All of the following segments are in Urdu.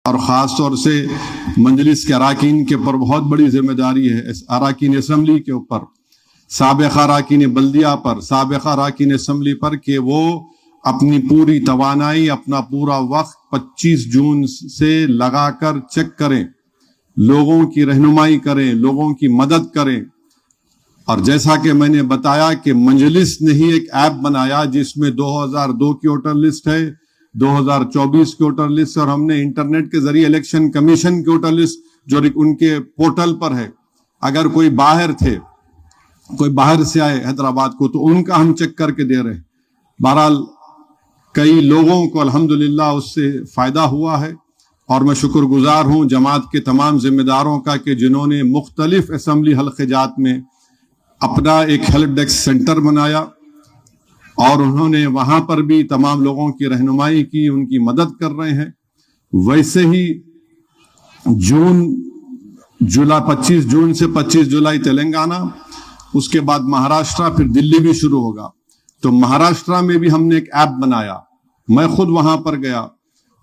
اور خاص طور سے مجلس کے اراکین کے اوپر بہت بڑی ذمہ داری ہے، اراکین اسمبلی کے اوپر، سابقہ اراکین بلدیہ پر، سابقہ اراکین اسمبلی پر، کہ وہ اپنی پوری توانائی، اپنا پورا وقت 25 جون سے لگا کر چیک کریں، لوگوں کی رہنمائی کریں، لوگوں کی مدد کریں۔ اور جیسا کہ میں نے بتایا کہ مجلس نے ہی ایک ایپ بنایا جس میں 2002 کی ووٹر لسٹ ہے، 2024 کی ووٹر لسٹ، اور ہم نے انٹرنیٹ کے ذریعے الیکشن کمیشن کی ووٹر لسٹ جو ان کے پورٹل پر ہے، اگر کوئی باہر تھے، کوئی باہر سے آئے حیدرآباد کو، تو ان کا ہم چیک کر کے دے رہے ہیں۔ بہرحال کئی لوگوں کو الحمدللہ اس سے فائدہ ہوا ہے، اور میں شکر گزار ہوں جماعت کے تمام ذمہ داروں کا کہ جنہوں نے مختلف اسمبلی حلقے جات میں اپنا ایک ہیلپ ڈیسک سینٹر بنایا، اور انہوں نے وہاں پر بھی تمام لوگوں کی رہنمائی کی، ان کی مدد کر رہے ہیں۔ ویسے ہی 25 جون سے 25 جولائی تلنگانہ، اس کے بعد مہاراشٹرا، پھر دلی بھی شروع ہوگا۔ تو مہاراشٹرا میں بھی ہم نے ایک ایپ بنایا، میں خود وہاں پر گیا،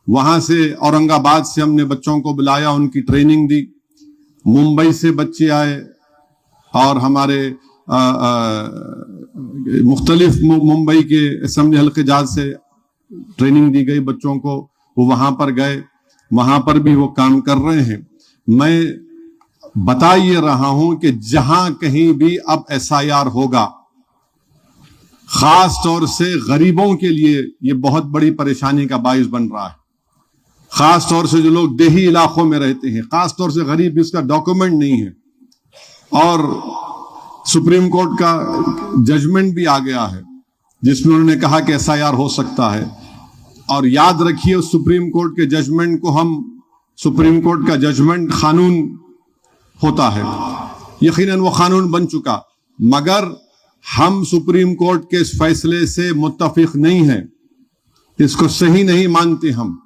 وہاں سے اورنگ آباد سے ہم نے بچوں کو بلایا، ان کی ٹریننگ دی، ممبئی سے بچے آئے، اور ہمارے مختلف ممبئی کے اسمبلی حلقے جات سے ٹریننگ دی گئی بچوں کو، وہ وہاں پر گئے، وہاں پر بھی وہ کام کر رہے ہیں۔ میں بتا یہ رہا ہوں کہ جہاں کہیں بھی اب SIR ہوگا، خاص طور سے غریبوں کے لیے یہ بہت بڑی پریشانی کا باعث بن رہا ہے، خاص طور سے جو لوگ دیہی علاقوں میں رہتے ہیں، خاص طور سے غریب جس کا ڈاکومنٹ نہیں ہے۔ اور سپریم کورٹ کا ججمنٹ بھی آ گیا ہے جس میں انہوں نے کہا کہ SIR ہو سکتا ہے، اور یاد رکھیے اس سپریم کورٹ کے ججمنٹ کو سپریم کورٹ کا ججمنٹ قانون ہوتا ہے، یقیناً وہ قانون بن چکا، مگر ہم سپریم کورٹ کے اس فیصلے سے متفق نہیں ہیں، اس کو صحیح نہیں مانتے ہم۔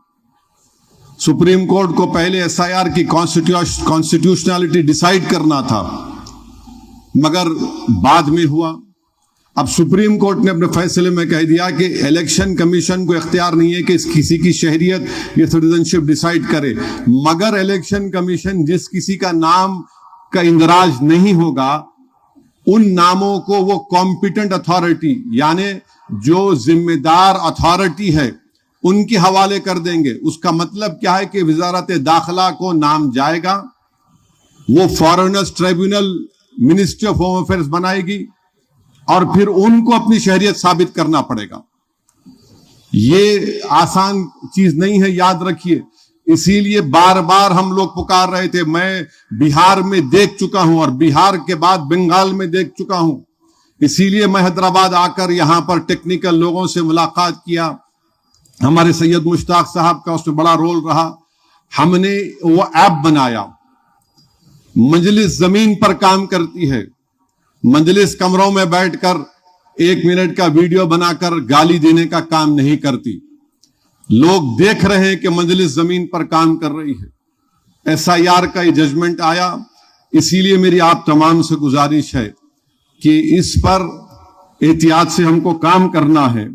سپریم کورٹ کو پہلے SIR کی کانسٹیٹیوشنالٹی ڈیسائیڈ کرنا تھا، مگر بعد میں ہوا۔ اب سپریم کورٹ نے اپنے فیصلے میں کہہ دیا کہ الیکشن کمیشن کو اختیار نہیں ہے کہ اس کسی کی شہریت یا سٹیزن شپ ڈیسائیڈ کرے، مگر الیکشن کمیشن جس کسی کا نام کا اندراج نہیں ہوگا، ان ناموں کو وہ کمپیٹنٹ اتھارٹی، یعنی جو ذمہ دار اتھارٹی ہے، ان کے حوالے کر دیں گے۔ اس کا مطلب کیا ہے کہ وزارت داخلہ کو نام جائے گا، وہ foreigners tribunal ministry of home affairs بنائے گی، اور پھر ان کو اپنی شہریت ثابت کرنا پڑے گا۔ یہ آسان چیز نہیں ہے، یاد رکھیے۔ اسی لیے بار بار ہم لوگ پکار رہے تھے، میں بہار میں دیکھ چکا ہوں، اور بہار کے بعد بنگال میں دیکھ چکا ہوں، اسی لیے میں حیدرآباد آ کر یہاں پر ٹیکنیکل لوگوں سے ملاقات کیا۔ ہمارے سید مشتاق صاحب کا اس میں بڑا رول رہا۔ ہم نے وہ ایپ بنایا، مجلس زمین پر کام کرتی ہے، مجلس کمروں میں بیٹھ کر 1 منٹ کا ویڈیو بنا کر گالی دینے کا کام نہیں کرتی، لوگ دیکھ رہے ہیں کہ مجلس زمین پر کام کر رہی ہے۔ SIR کا یہ ججمنٹ آیا، اسی لیے میری آپ تمام سے گزارش ہے کہ اس پر احتیاط سے ہم کو کام کرنا ہے۔